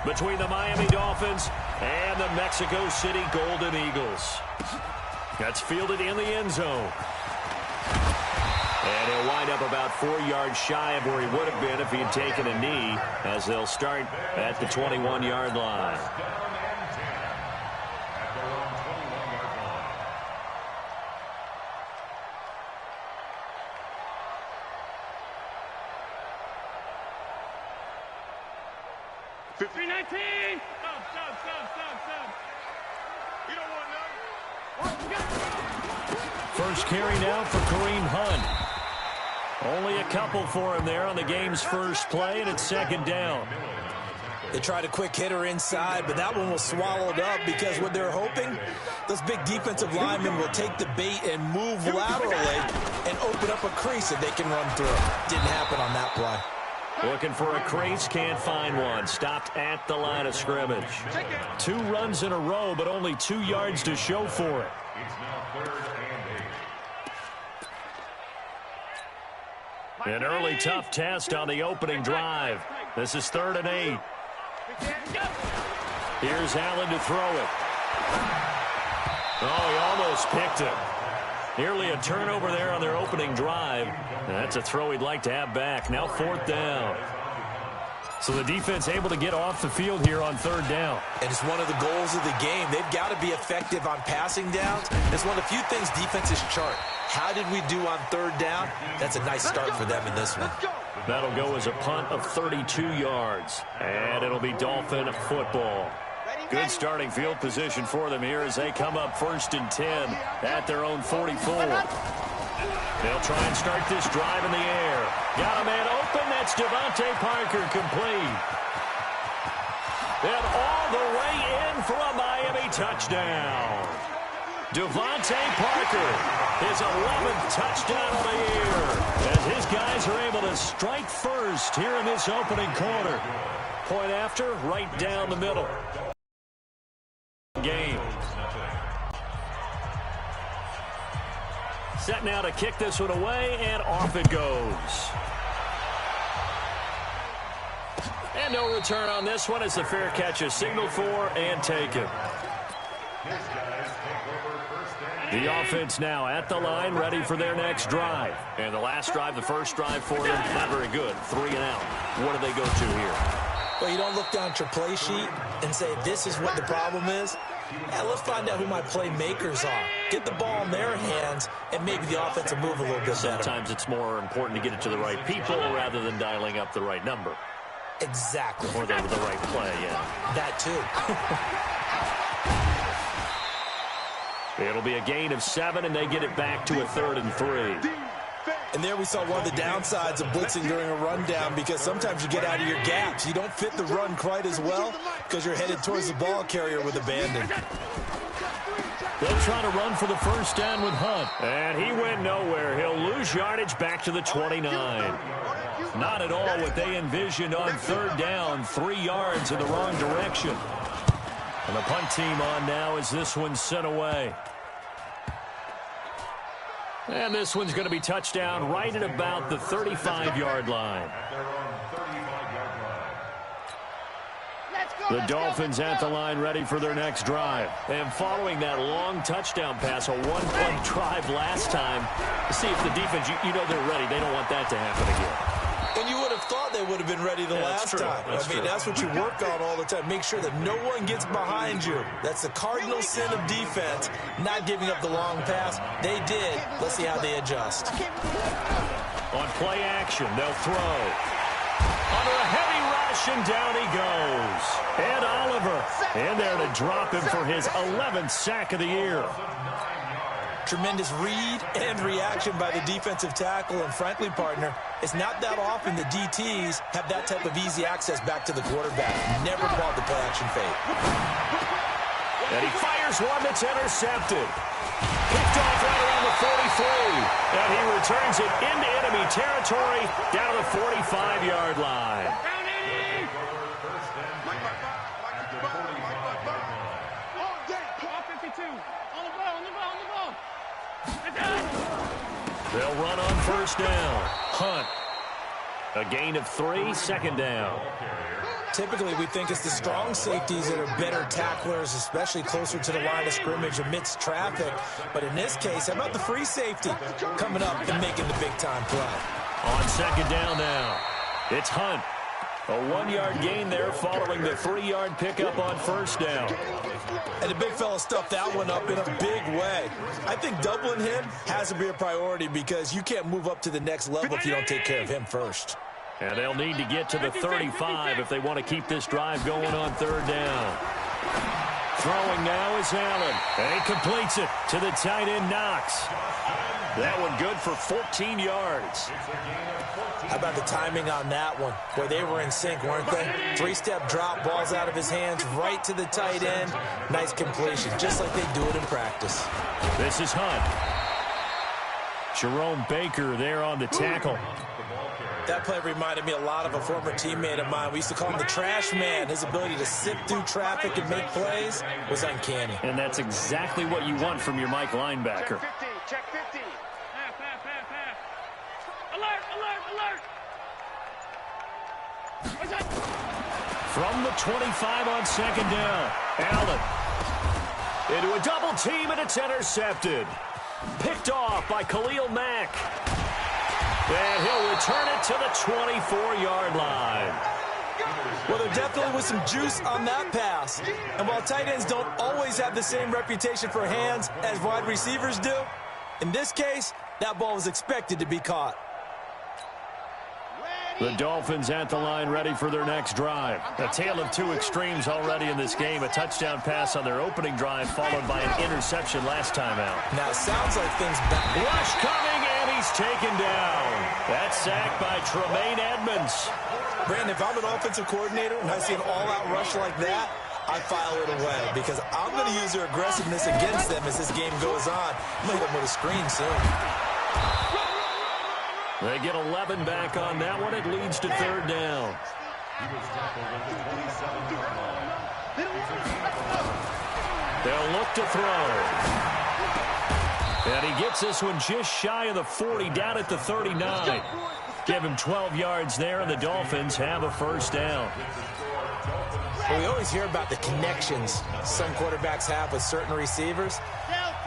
between the Miami Dolphins and the Mexico City Golden Eagles. That's fielded in the end zone. And he'll wind up about 4 yards shy of where he would have been if he had taken a knee, as they'll start at the 21-yard line. First carry now for Kareem Hunt. Only a couple for him there on the game's first play, and it's second down. They tried a quick hitter inside, but that one was swallowed up because what they're hoping, those big defensive linemen will take the bait and move laterally and open up a crease that they can run through. Didn't happen on that play. Looking for a crease, can't find one. Stopped at the line of scrimmage. 2 runs in a row, but only 2 yards to show for it. An early tough test on the opening drive. This is 3rd and 8. Here's Allen to throw it. Oh, he almost picked it. Nearly a turnover there on their opening drive. That's a throw he'd like to have back. Now 4th down. So the defense able to get off the field here on 3rd down. And it's one of the goals of the game. They've got to be effective on passing downs. It's one of the few things defenses chart. How did we do on 3rd down? That's a nice start for them in this one. That'll go as a punt of 32 yards. And it'll be Dolphin football. Good starting field position for them here as they come up 1st and 10 at their own 44. They'll try and start this drive in the air. Got a man open. That's Devontae Parker complete. And all the way in for a Miami touchdown. Devontae Parker, his 11th touchdown of the year, as his guys are able to strike first here in this opening quarter. Point after, right down the middle. Game. Set now to kick this one away, and off it goes. And no return on this one as the fair catch is signaled for and taken. The offense now at the line, ready for their next drive. And the last drive, the first drive for them, not very good. 3 and out. What do they go to here? Well, you don't look down at your play sheet and say, this is what the problem is. Yeah, let's find out who my playmakers are. Get the ball in their hands, and maybe the offense will move a little bit better. Sometimes it's more important to get it to the right people rather than dialing up the right number. Exactly. Or the right play, yeah. That too. It'll be a gain of 7, and they get it back to a 3rd and 3. And there we saw one of the downsides of blitzing during a rundown, because sometimes you get out of your gaps. You don't fit the run quite as well because you're headed towards the ball carrier with abandon. They'll try to run for the first down with Hunt. And he went nowhere. He'll lose yardage back to the 29. Not at all what they envisioned on 3rd down. 3 yards in the wrong direction. And the punt team on now as this one's sent away. And this one's going to be touchdown right at about the 35-yard line. The Dolphins at the line ready for their next drive. And following that long touchdown pass, a one-play drive last time, see if the defense, you know they're ready. They don't want that to happen again. And you would have thought they would have been ready the last time. That's what you work on all the time. Make sure that no one gets behind you. That's the cardinal sin of defense, not giving up the long pass. They did. Let's see how they adjust. On play action, they'll throw. Under a heavy rush, and down he goes. Ed Oliver in there to drop him for his 11th sack of the year. Tremendous read and reaction by the defensive tackle, and frankly, partner, it's not that often the DTs have that type of easy access back to the quarterback. Never called the play-action fake. And he fires one that's intercepted. Picked off right around the 43. And he returns it into enemy territory down to the 45-yard line. They'll run on first down. Hunt. A gain of 3, second down. Typically, we think it's the strong safeties that are better tacklers, especially closer to the line of scrimmage amidst traffic. But in this case, how about the free safety coming up and making the big-time play? On second down now, it's Hunt. A 1-yard gain there following the 3-yard pickup on first down. And the big fella stuffed that one up in a big way. I think doubling him has to be a priority because you can't move up to the next level if you don't take care of him first. And they'll need to get to the 35 if they want to keep this drive going on third down. Throwing now is Allen. And he completes it to the tight end, Knox. That one good for 14 yards. How about the timing on that one? Boy, they were in sync, weren't they? 3-step drop, balls out of his hands, right to the tight end. Nice completion, just like they do it in practice. This is Hunt. Jerome Baker there on the tackle. That play reminded me a lot of a former teammate of mine. We used to call him the trash man. His ability to sift through traffic and make plays was uncanny. And that's exactly what you want from your Mike linebacker. Check 50. Alert, alert, alert. From the 25 on second down, Allen into a double team, and it's intercepted. Picked off by Khalil Mack. And he'll return it to the 24-yard line. Well, there definitely was some juice on that pass. And while tight ends don't always have the same reputation for hands as wide receivers do, in this case, that ball was expected to be caught. The Dolphins at the line ready for their next drive. A tale of two extremes already in this game. A touchdown pass on their opening drive followed by an interception last time out. Now, it sounds like things back. Rush coming, and he's taken down. That's sacked by Tremaine Edmonds. Brandon, if I'm an offensive coordinator and I see an all-out rush like that, I file it away because I'm going to use their aggressiveness against them as this game goes on. I'm going to hit them with a screen soon. They get 11 back on that one. It leads to third down. They'll look to throw. And he gets this one just shy of the 40, down at the 39. Give him 12 yards there, and the Dolphins have a first down. Well, we always hear about the connections some quarterbacks have with certain receivers.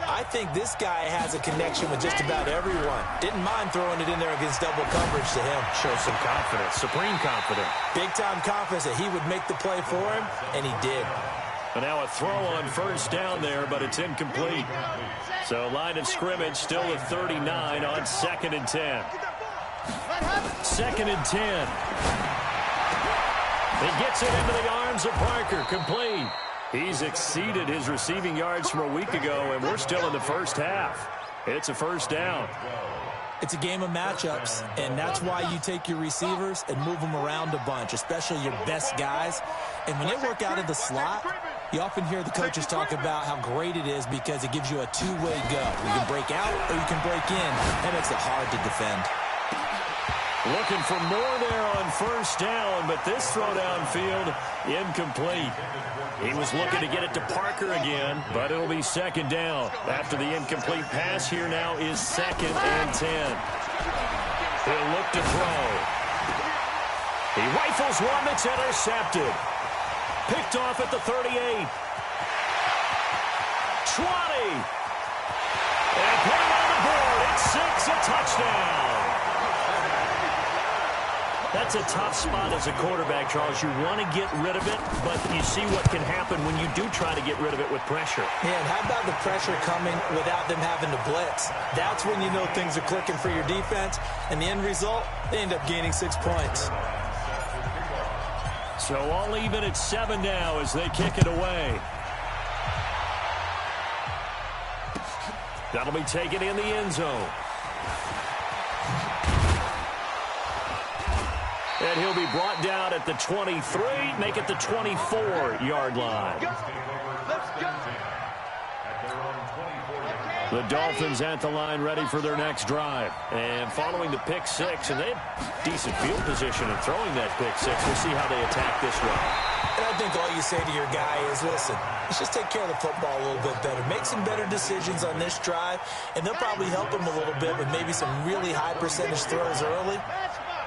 I think this guy has a connection with just about everyone. Didn't mind throwing it in there against double coverage to him. Shows some confidence, supreme confidence. Big-time confidence that he would make the play for him, and he did. And now a throw on first down there, but it's incomplete. So line of scrimmage still at 39 on second and 10. Second and 10. He gets it into the arms of Parker, complete. He's exceeded his receiving yards from a week ago, and we're still in the first half. It's a first down. It's a game of matchups, and that's why you take your receivers and move them around a bunch, especially your best guys. And when they work out of the slot, you often hear the coaches talk about how great it is because it gives you a two-way go. You can break out or you can break in. That makes it hard to defend. Looking for more there on first down, but this throw downfield incomplete. He was looking to get it to Parker again, but it'll be second down. After the incomplete pass, here now is second and 10. He'll look to throw. He rifles one that's intercepted. Picked off at the 38. 20. And put it on the board. It's 6, a touchdown. That's a tough spot as a quarterback, Charles. You want to get rid of it, but you see what can happen when you do try to get rid of it with pressure. Man, how about the pressure coming without them having to blitz? That's when you know things are clicking for your defense, and the end result, they end up gaining 6 points. So all even at 7 now as they kick it away. That'll be taken in the end zone. And he'll be brought down at the 23, make it the 24-yard line. The Dolphins at the line ready for their next drive. And following the pick six, and they have decent field position in throwing that pick six. We'll see how they attack this one. And I think all you say to your guy is, listen, let's just take care of the football a little bit better. Make some better decisions on this drive, and they'll probably help him a little bit with maybe some really high percentage throws early.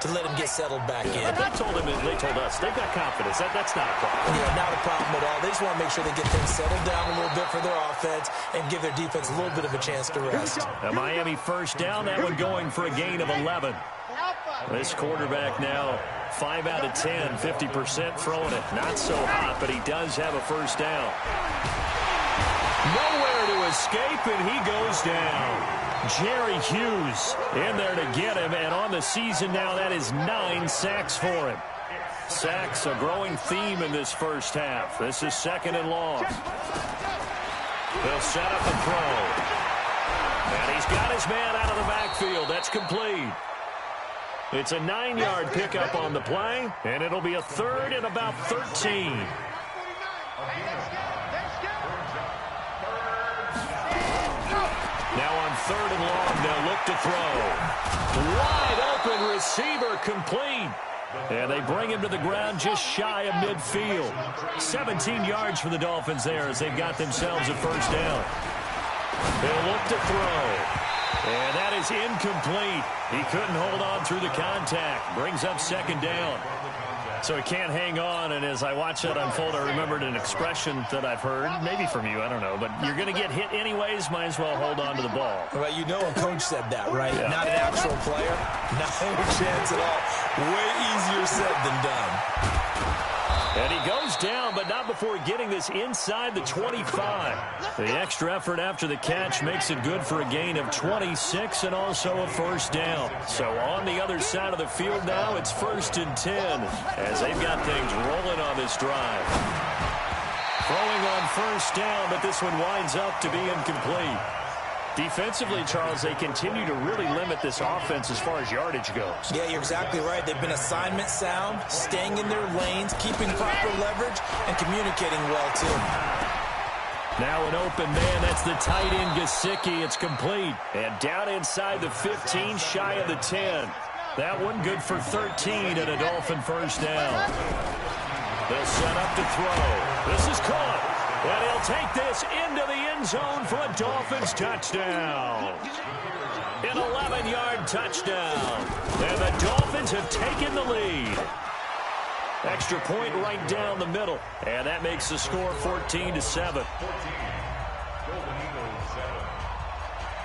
to let him get settled back in. They told us they've got confidence. That's not a problem. Yeah, not a problem at all. They just want to make sure they get things settled down a little bit for their offense and give their defense a little bit of a chance to rest. A Miami first down, that one going for a gain of 11. This quarterback now 5 out of 10, 50% throwing it. Not so hot, but he does have a first down. Nowhere to escape, and he goes down. Jerry Hughes in there to get him, and on the season now, that is 9 sacks for him. Sacks, a growing theme in this first half. This is 2nd and long. They'll set up a throw. And he's got his man out of the backfield. That's complete. It's a 9-yard pickup on the play, and it'll be a 3rd and about 13. Now on 3rd and long, they'll look to throw. Wide open receiver, complete. And they bring him to the ground just shy of midfield. 17 yards for the Dolphins there as they've got themselves a first down. They'll look to throw. And that is incomplete. He couldn't hold on through the contact. Brings up 2nd down. So he can't hang on, and as I watch that unfold, I remembered an expression that I've heard, maybe from you, I don't know, but you're going to get hit anyways, might as well hold on to the ball. Well, you know a coach said that, right? Yeah. Not an actual player. No chance at all. Way easier said than done. And he goes down, but not before getting this inside the 25. The extra effort after the catch makes it good for a gain of 26 and also a first down. So on the other side of the field now, it's 1st and 10 as they've got things rolling on this drive. Throwing on first down, but this one winds up to be incomplete. Defensively, Charles, they continue to really limit this offense as far as yardage goes. Yeah, you're exactly right. They've been assignment sound, staying in their lanes, keeping proper leverage, and communicating well, too. Now an open man. That's the tight end, Gesicki. It's complete. And down inside the 15, shy of the 10. That one good for 13 and a Dolphin first down. They'll set up to throw. This is caught. And he'll take this into the end zone for a Dolphins touchdown. An 11-yard touchdown. And the Dolphins have taken the lead. Extra point right down the middle. And that makes the score 14-7.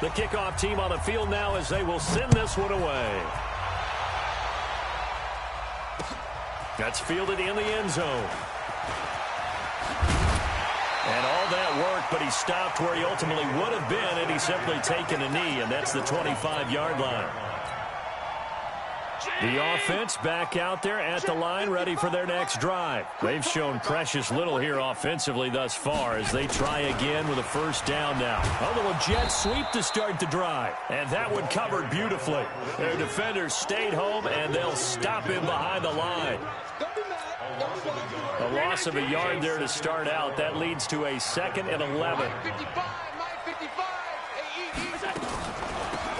The kickoff team on the field now as they will send this one away. That's fielded in the end zone. And all that work, but he stopped where he ultimately would have been had he simply taken a knee, and that's the 25-yard line. The offense back out there at the line, ready for their next drive. They've shown precious little here offensively thus far as they try again with a first down now. A little jet sweep to start the drive, and that one covered beautifully. Their defenders stayed home, and they'll stop him behind the line. A loss of a yard there to start out. That leads to a 2nd and 11.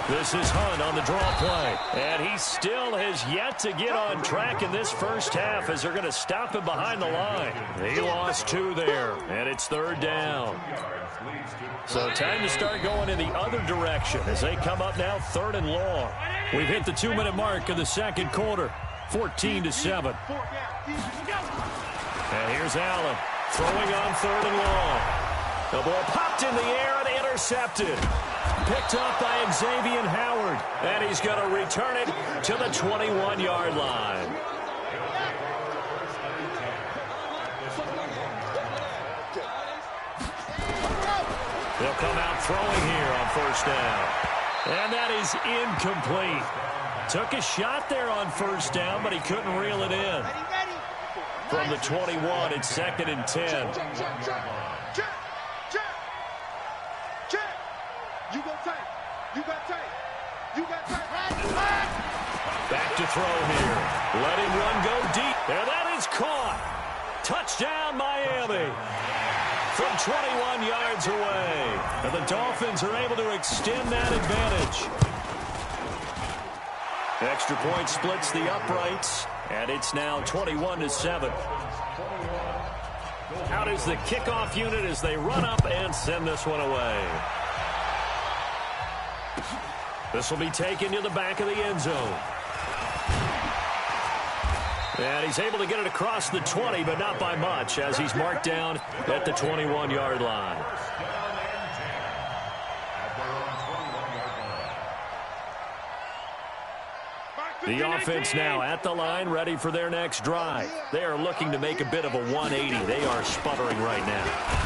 This is Hunt on the draw play. And he still has yet to get on track in this first half as they're going to stop him behind the line. He lost 2 there, and it's 3rd down. So time to start going in the other direction as they come up now 3rd and long. We've hit the 2-minute mark of the second quarter. 14-7. And here's Allen throwing on 3rd and long. The ball popped in the air and intercepted. Picked up by Xavier Howard. And he's going to return it to the 21-yard line. They'll come out throwing here on first down. And that is incomplete. Took a shot there on first down, but he couldn't reel it in. From the 21, it's 2nd and 10. Back to throw here. Letting one go deep. And that is caught. Touchdown, Miami. From 21 yards away. And the Dolphins are able to extend that advantage. Extra point splits the uprights, and it's now 21-7. Out is the kickoff unit as they run up and send this one away. This will be taken to the back of the end zone. And he's able to get it across the 20, but not by much, as he's marked down at the 21-yard line. The offense now at the line, ready for their next drive. They are looking to make a bit of a 180. They are sputtering right now.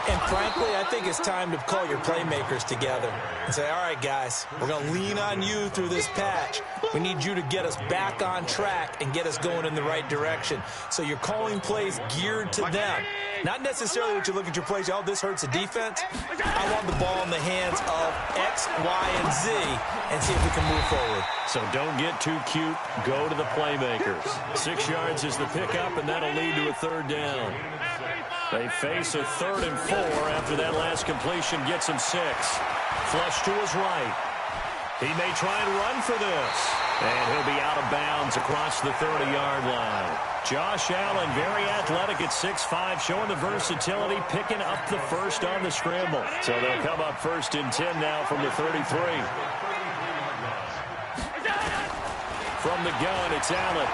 And frankly, I think it's time to call your playmakers together and say, all right, guys, we're going to lean on you through this patch. We need you to get us back on track and get us going in the right direction. So you're calling plays geared to them. Not necessarily what you look at your plays, oh, this hurts the defense. I want the ball in the hands of X, Y, and Z and see if we can move forward. So don't get too cute. Go to the playmakers. 6 yards is the pickup, and that'll lead to a third down. They face a 3rd and 4 after that last completion gets him 6. Flush to his right. He may try and run for this. And he'll be out of bounds across the 30-yard line. Josh Allen, very athletic at 6'5", showing the versatility, picking up the first on the scramble. So they'll come up 1st and 10 now from the 33. From the gun, it's Allen.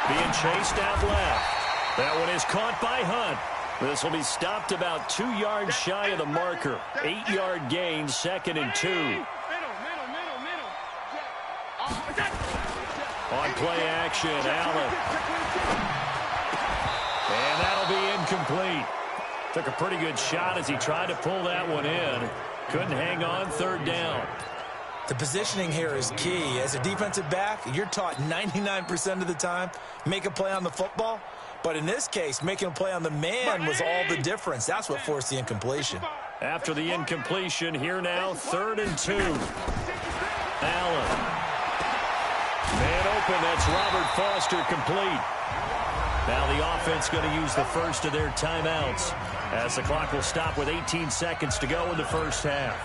Being chased out left. That one is caught by Hunt. This will be stopped about 2 yards shy of the marker. 8-yard gain, 2nd and 2. On play action, Allen. And that'll be incomplete. Took a pretty good shot as he tried to pull that one in. Couldn't hang on, 3rd down. The positioning here is key. As a defensive back, you're taught 99% of the time, make a play on the football. But in this case, making a play on the man was all the difference. That's what forced the incompletion. After the incompletion, here now, 3rd and 2. Allen. Man open, that's Robert Foster complete. Now the offense going to use the first of their timeouts as the clock will stop with 18 seconds to go in the first half.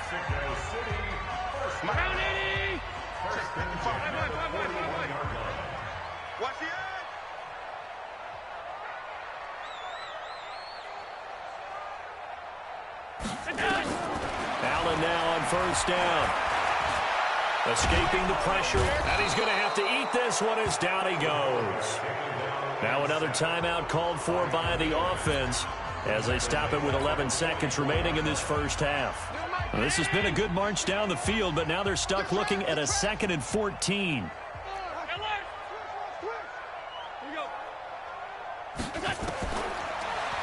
Allen now on 1st down. Escaping the pressure, and he's going to have to eat this one as down he goes. Now another timeout called for by the offense as they stop it with 11 seconds remaining in this first half. Well, this has been a good march down the field, but now they're stuck looking at a 2nd and 14.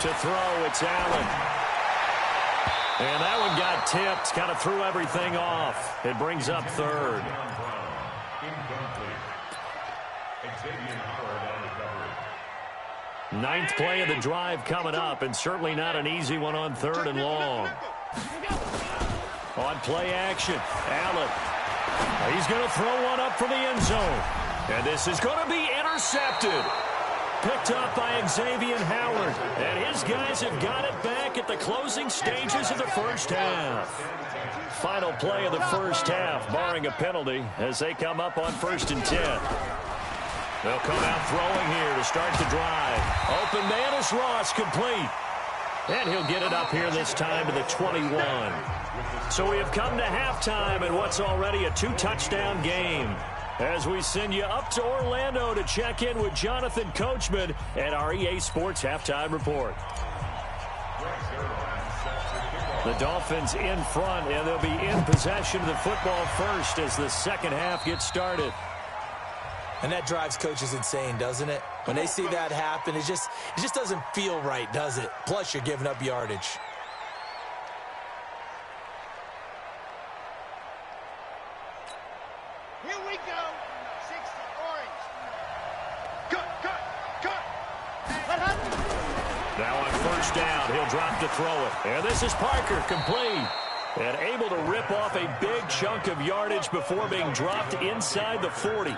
To throw, it's Allen. And that one got tipped, kind of threw everything off. It brings up 3rd. Ninth play of the drive coming up, and certainly not an easy one on 3rd and long. On play action, Allen. He's going to throw one up from the end zone. And this is going to be intercepted. Picked up by Xavier Howard. And his guys have got it back at the closing stages of the first half. Final play of the first half, barring a penalty, as they come up on 1st and 10. They'll come out throwing here to start the drive. Open man is Ross, complete. And he'll get it up here this time to the 21. So we have come to halftime in what's already a 2-touchdown game. As we send you up to Orlando to check in with Jonathan Coachman and our EA Sports Halftime Report. The Dolphins in front, and they'll be in possession of the football first as the second half gets started. And that drives coaches insane, doesn't it? When they see that happen, it just doesn't feel right, does it? Plus, you're giving up yardage. Here we go. 60 orange. Cut. Now on 1st down, he'll drop to throw it. And this is Parker, complete. And able to rip off a big chunk of yardage before being dropped inside the 40.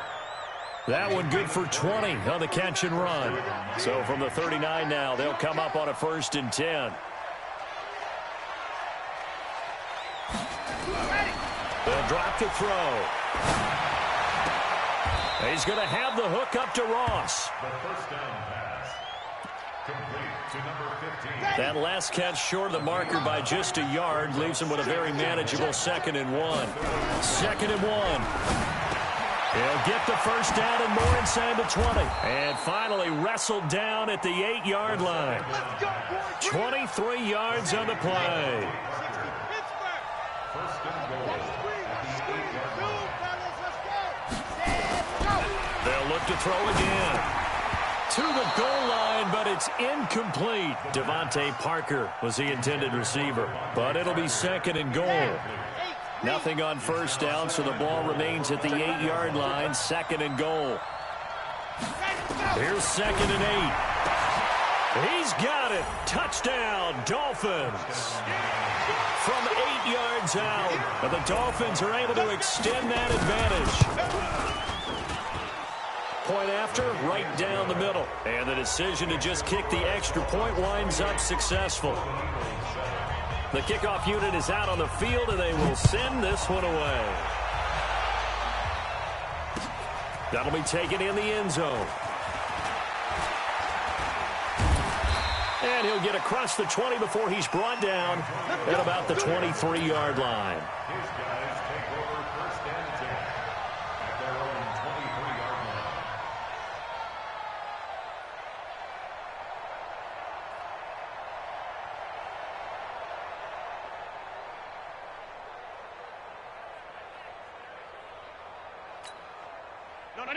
That one good for 20 on the catch and run. So from the 39 now, they'll come up on a 1st and 10. They'll drop to throw. He's going to have the hook up to Ross. The first down pass. Complete to number 15. That last catch short of the marker by just a yard leaves him with a very manageable 2nd and 1. 2nd and 1. He'll get the first down and more inside the 20. And finally wrestled down at the 8-yard line. 23 yards on the play. They'll look to throw again. To the goal line, but it's incomplete. Devontae Parker was the intended receiver, but it'll be second and goal. Nothing on first down, so the ball remains at the 8-yard line, second and goal. Here's second and 8. He's got it. Touchdown, Dolphins. From 8 yards out, and the Dolphins are able to extend that advantage. Point after, right down the middle. And the decision to just kick the extra point winds up successful. The kickoff unit is out on the field, and they will send this one away. That'll be taken in the end zone. And he'll get across the 20 before he's brought down at about the 23-yard line. His guys take over first and 10 at their own 23-yard line.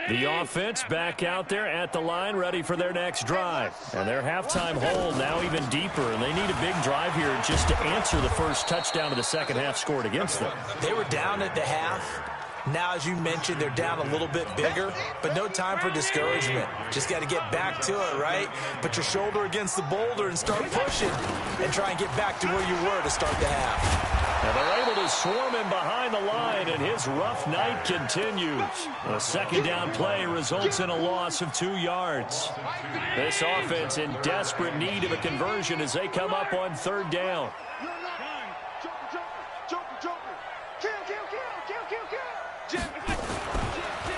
The offense back out there at the line, ready for their next drive. And their halftime hole now even deeper, and they need a big drive here just to answer the first touchdown of the second half scored against them. They were down at the half. Now, as you mentioned, they're down a little bit bigger, but no time for discouragement. Just got to get back to it, right? Put your shoulder against the boulder and start pushing and try and get back to where you were to start the half. And they're able to swarm him behind the line, and his rough night continues. A second down play results in a loss of 2 yards. This offense in desperate need of a conversion as they come up on third down.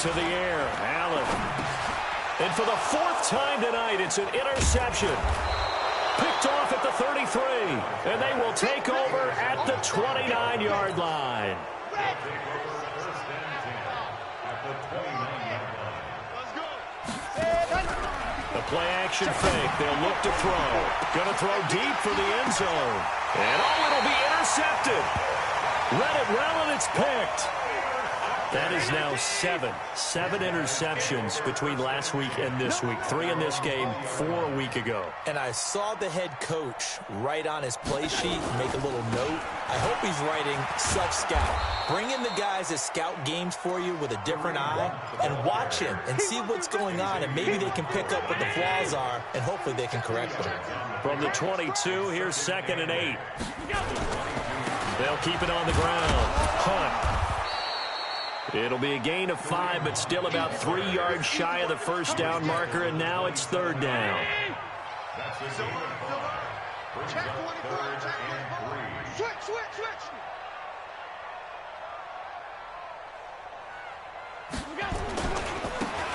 To the air, Allen. And for the fourth time tonight, it's an interception. Picked off at the 33, and they will take over at the 29-yard line. The play-action fake. They'll look to throw. Going to throw deep for the end zone. And, it'll be intercepted. Read it well, and it's picked. That is now seven interceptions between last week and this week. 3 in this game, 4 a week ago. And I saw the head coach write on his play sheet, make a little note. I hope he's writing self-scout. Bring in the guys that scout games for you with a different eye and watch him and see what's going on, and maybe they can pick up what the flaws are, and hopefully they can correct them. From the 22, here's second and 8. They'll keep it on the ground. Hunt. It'll be a gain of 5, but still about 3 yards shy of the first down marker, and now it's third down.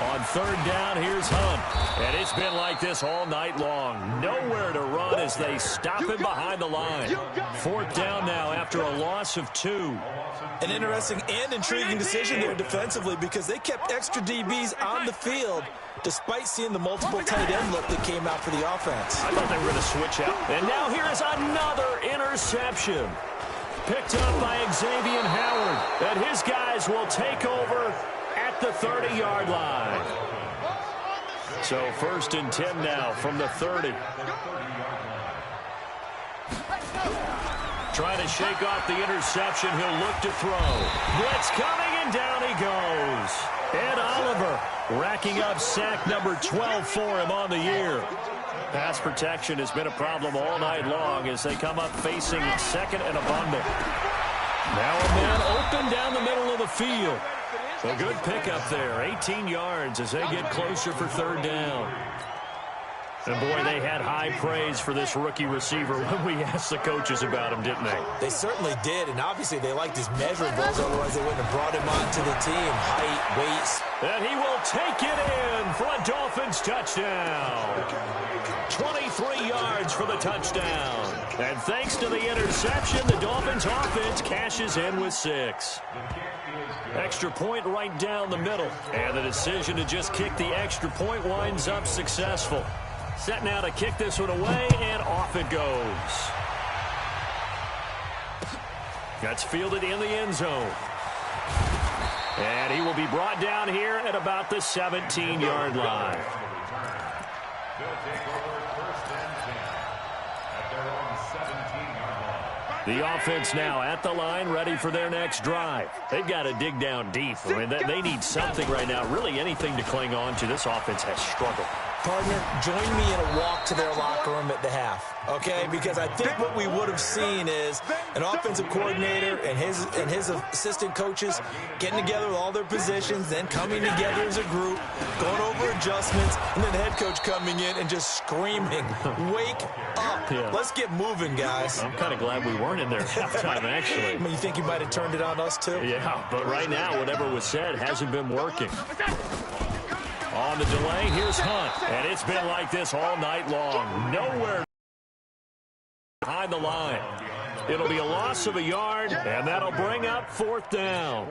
On third down, here's Hunt. And it's been like this all night long. Nowhere to run as they stop him behind the line. Fourth down now after a loss of 2. An interesting and intriguing decision there defensively because they kept extra DBs on the field despite seeing the multiple tight end look that came out for the offense. I thought they were going to switch out. And now here is another interception. Picked up by Xavier Howard. And his guys will take over at the 30-yard line. So first and 10 now from the 30. Trying to shake off the interception. He'll look to throw. Blitz coming, and down he goes. Ed Oliver racking up sack number 12 for him on the year. Pass protection has been a problem all night long as they come up facing second and a bundle. Now a man open down the middle of the field. A good pickup there, 18 yards as they get closer for third down. And, boy, they had high praise for this rookie receiver when we asked the coaches about him, didn't they? They certainly did, and obviously they liked his measurables, otherwise they wouldn't have brought him onto the team. Height, weight. And he will take it in for a Dolphins touchdown. 23 yards for the touchdown. And thanks to the interception, the Dolphins offense cashes in with 6. Extra point right down the middle. And the decision to just kick the extra point winds up successful. Set now to kick this one away, and off it goes. That's fielded in the end zone. And he will be brought down here at about the 17-yard line. The offense now at the line, ready for their next drive. They've got to dig down deep. I mean, they need something right now, really anything to cling on to. This offense has struggled. Partner, join me in a walk to their locker room at the half, okay? Because I think what we would have seen is an offensive coordinator and his assistant coaches getting together with all their positions, then coming together as a group, going over adjustments, and then the head coach coming in and just screaming, "Wake up. Yeah. Let's get moving, guys." I'm kind of glad we weren't in there at halftime, actually. I mean, you think you might have turned it on us, too? Yeah, but right now, whatever was said hasn't been working. On the delay, here's Hunt. And it's been like this all night long. Nowhere behind the line. It'll be a loss of a yard, and that'll bring up 4th down.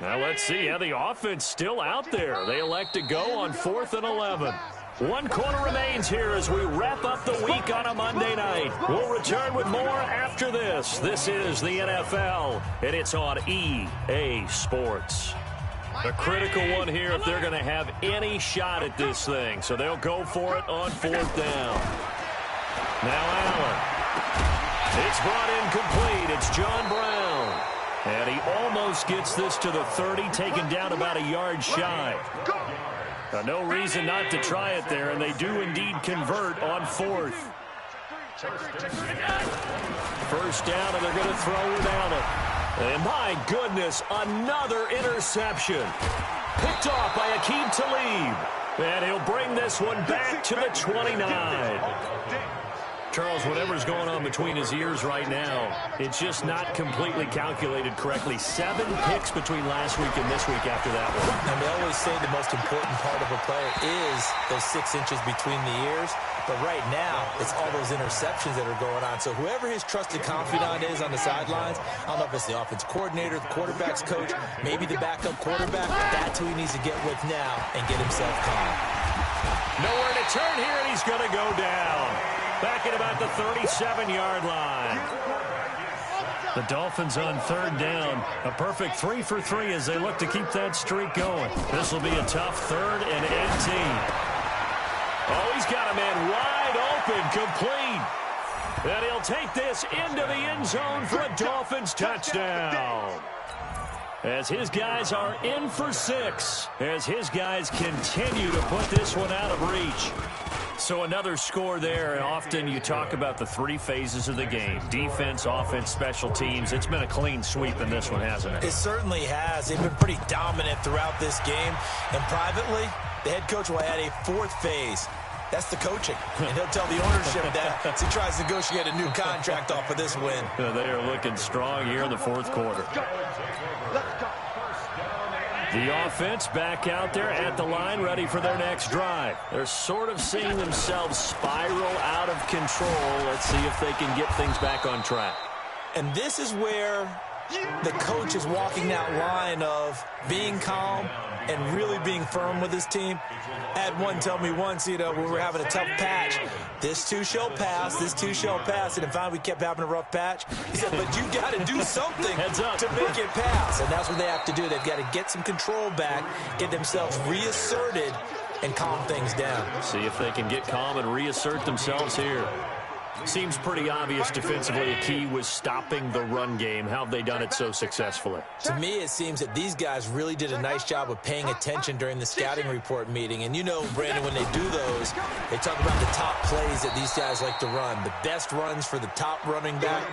Now let's see how the offense still out there. They elect to go on 4th and 11. 1 quarter remains here as we wrap up the week on a Monday night. We'll return with more after this. This is the NFL, and it's on EA Sports. A critical one here if they're going to have any shot at this thing. So they'll go for it on 4th down. Now Allen. It's brought in complete. It's John Brown. And he almost gets this to the 30, taken down about a yard shy. Now, no reason not to try it there, and they do indeed convert on 4th. First down, and they're going to throw without it. And my goodness, another interception. Picked off by Aqib Talib. And he'll bring this one back to the 29. Charles, whatever's going on between his ears right now, it's just not completely calculated correctly. 7 picks between last week and this week after that one. And they always say the most important part of a player is those 6 inches between the ears. But right now, it's all those interceptions that are going on. So whoever his trusted confidant is on the sidelines, I don't know if it's the offensive coordinator, the quarterback's coach, maybe the backup quarterback, that's who he needs to get with now and get himself calm. Nowhere to turn here, and he's going to go down. Back at about the 37-yard line. The Dolphins on 3rd down. A perfect 3 for 3 as they look to keep that streak going. This will be a tough 3rd and 18. Oh, he's got a man wide open, complete. And he'll take this into the end zone for a Dolphins touchdown. As his guys are in for 6. As his guys continue to put this one out of reach. So another score there, and often you talk about the 3 phases of the game. Defense, offense, special teams. It's been a clean sweep in this one, hasn't it? It certainly has. They've been pretty dominant throughout this game. And privately, the head coach will add a 4th phase. That's the coaching. And he'll tell the ownership that as he tries to negotiate a new contract off of this win. They are looking strong here in the 4th quarter. The offense back out there at the line, ready for their next drive. They're sort of seeing themselves spiral out of control. Let's see if they can get things back on track. And this is where the coach is walking that line of being calm and really being firm with his team. I had one tell me once, when we were having a tough patch, this too shall pass, this too shall pass. And finally we kept having a rough patch. He said, but you got to do something to make it pass. And that's what they have to do. They've got to get some control back, get themselves reasserted, and calm things down. See if they can get calm and reassert themselves here. Seems pretty obvious defensively a key was stopping the run game. How have they done it so successfully? To me, it seems that these guys really did a nice job of paying attention during the scouting report meeting. And you know, Brandon, when they do those, they talk about the top plays that these guys like to run. The best runs for the top running back,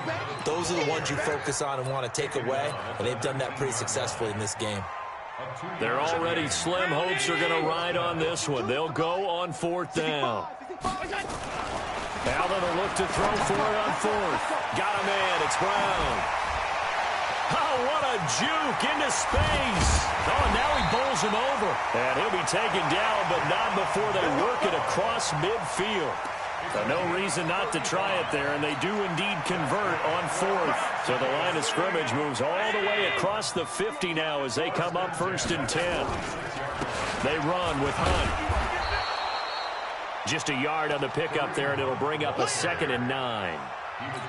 those are the ones you focus on and want to take away. And they've done that pretty successfully in this game. They're already slim hopes are going to ride on this one. They'll go on 4th down. Allen will look to throw for it on 4th. Got a man. It's Brown. Oh, what a juke into space. Oh, now he bowls him over. And he'll be taken down, but not before they work it across midfield. So no reason not to try it there, and they do indeed convert on fourth. So the line of scrimmage moves all the way across the 50 now as they come up 1st and 10. They run with Hunt. Just a yard on the pickup there, and it'll bring up a 2nd and 9.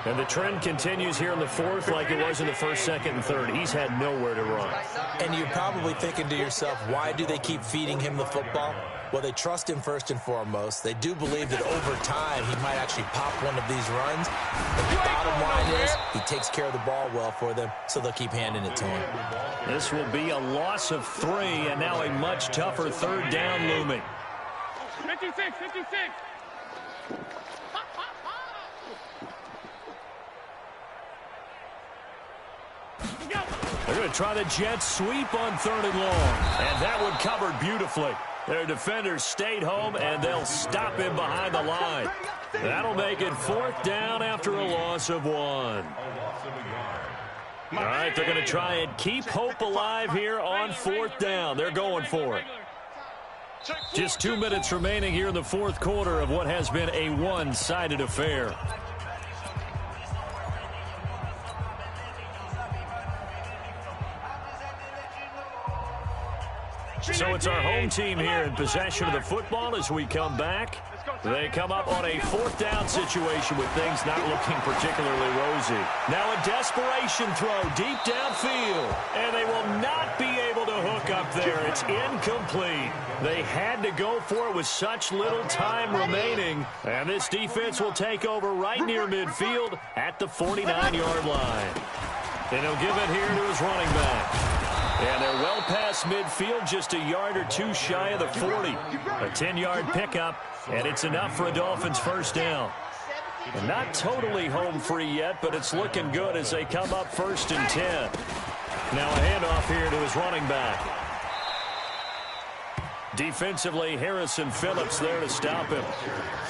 And the trend continues here in the fourth like it was in the first, second, and third. He's had nowhere to run. And you're probably thinking to yourself, why do they keep feeding him the football? Well, they trust him first and foremost. They do believe that over time he might actually pop one of these runs. But the bottom line is he takes care of the ball well for them, so they'll keep handing it to him. This will be a loss of 3, and now a much tougher 3rd down looming. 56. They're going to try the jet sweep on 3rd and long. And that one covered beautifully. Their defenders stayed home, and they'll stop him behind the line. That'll make it 4th down after a loss of 1. All right, they're going to try and keep hope alive here on 4th down. They're going for it. Just 2 minutes remaining here in the 4th quarter of what has been a one-sided affair. So it's our home team here in possession of the football as we come back. They come up on a 4th down situation with things not looking particularly rosy. Now a desperation throw deep downfield, and they will not be able to hook up there. It's incomplete. They had to go for it with such little time remaining, and this defense will take over right near midfield at the 49-yard line. And he'll give it here to his running back. And they're well past midfield, just a yard or 2 shy of the 40. A 10-yard pickup, and it's enough for a Dolphins 1st down. And not totally home free yet, but it's looking good as they come up 1st and 10. Now a handoff here to his running back. Defensively, Harrison Phillips there to stop him.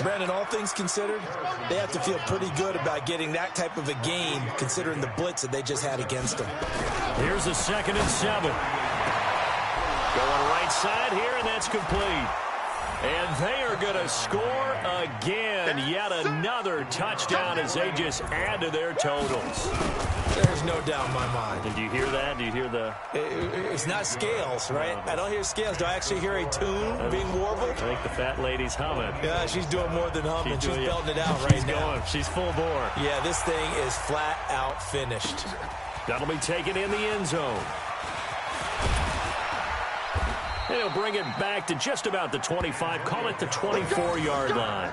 Brandon, all things considered, they have to feel pretty good about getting that type of a game, considering the blitz that they just had against them. Here's a 2nd and 7. Going right side here, and that's complete. And they are going to score again. Yet another touchdown as they just add to their totals. There's no doubt in my mind. Did you hear that? Do you hear the... It's not scales, right? I don't hear scales. Do I actually hear a tune being warbled? I think the fat lady's humming. Yeah, she's doing more than humming. She's belting it out right now. Going. She's full bore. Yeah, this thing is flat out finished. That'll be taken in the end zone. And he'll bring it back to just about the 25. Call it the 24-yard line.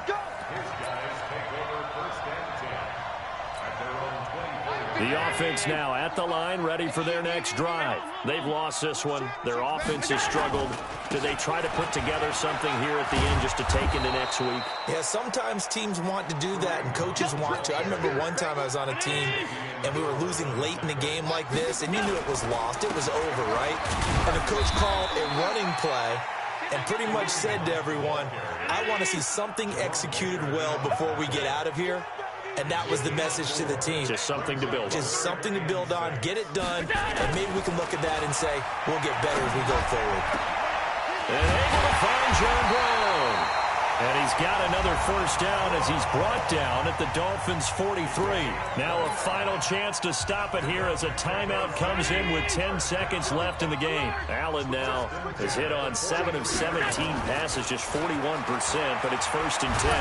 The offense now at the line, ready for their next drive. They've lost this one. Their offense has struggled. Do they try to put together something here at the end just to take into next week? Yeah, sometimes teams want to do that, and coaches want to. I remember one time I was on a team, and we were losing late in a game like this, and you knew it was lost. It was over, right? And the coach called a running play and pretty much said to everyone, I want to see something executed well before we get out of here. And that was the message to the team. Just something to build on. Just something to build on, get it done, and maybe we can look at that and say, we'll get better as we go forward. And able to find John Brown. And he's got another 1st down as he's brought down at the Dolphins' 43. Now a final chance to stop it here as a timeout comes in with 10 seconds left in the game. Allen now has hit on 7 of 17 passes, just 41%, but it's 1st and 10.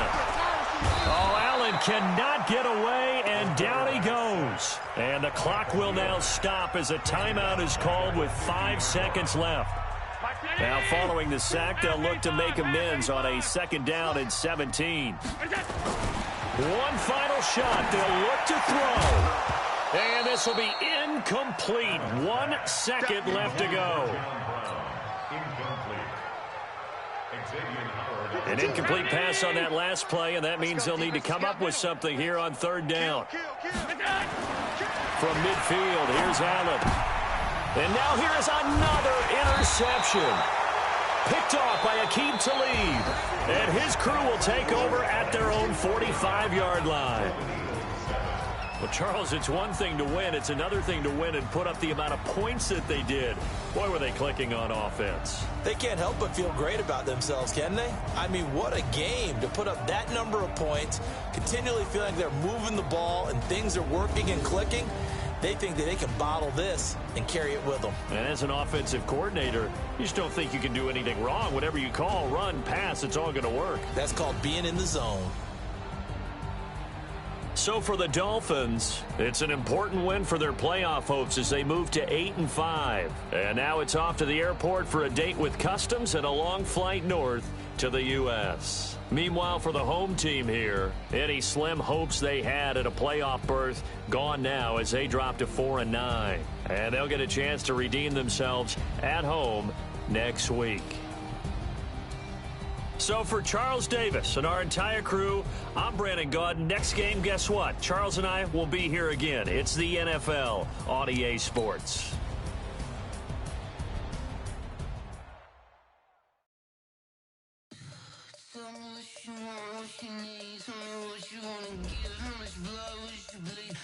Oh, Allen cannot get away, and down he goes. And the clock will now stop as a timeout is called with 5 seconds left. Now, following the sack, they'll look to make amends on a 2nd down and 17. One final shot. They'll look to throw. And this will be incomplete. 1 second left to go. An incomplete pass on that last play, and that means they'll need to come up with something here on 3rd down. From midfield, here's Allen. And now here is another interception. Picked off by Aqib Talib. And his crew will take over at their own 45-yard line. Well, Charles, it's one thing to win. It's another thing to win and put up the amount of points that they did. Boy, were they clicking on offense. They can't help but feel great about themselves, can they? I mean, what a game to put up that number of points, continually feeling like they're moving the ball and things are working and clicking. They think that they can bottle this and carry it with them. And as an offensive coordinator, you just don't think you can do anything wrong. Whatever you call, run, pass, it's all going to work. That's called being in the zone. So for the Dolphins, it's an important win for their playoff hopes as they move to 8-5. And now it's off to the airport for a date with customs and a long flight north to the U.S. Meanwhile, for the home team here, any slim hopes they had at a playoff berth gone now as they drop to 4-9. And they'll get a chance to redeem themselves at home next week. So for Charles Davis and our entire crew, I'm Brandon Gaudin. Next game, guess what? Charles and I will be here again. It's the NFL on EA Sports.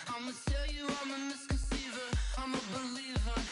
I'ma tell you I'm a misconceiver, I'm a believer.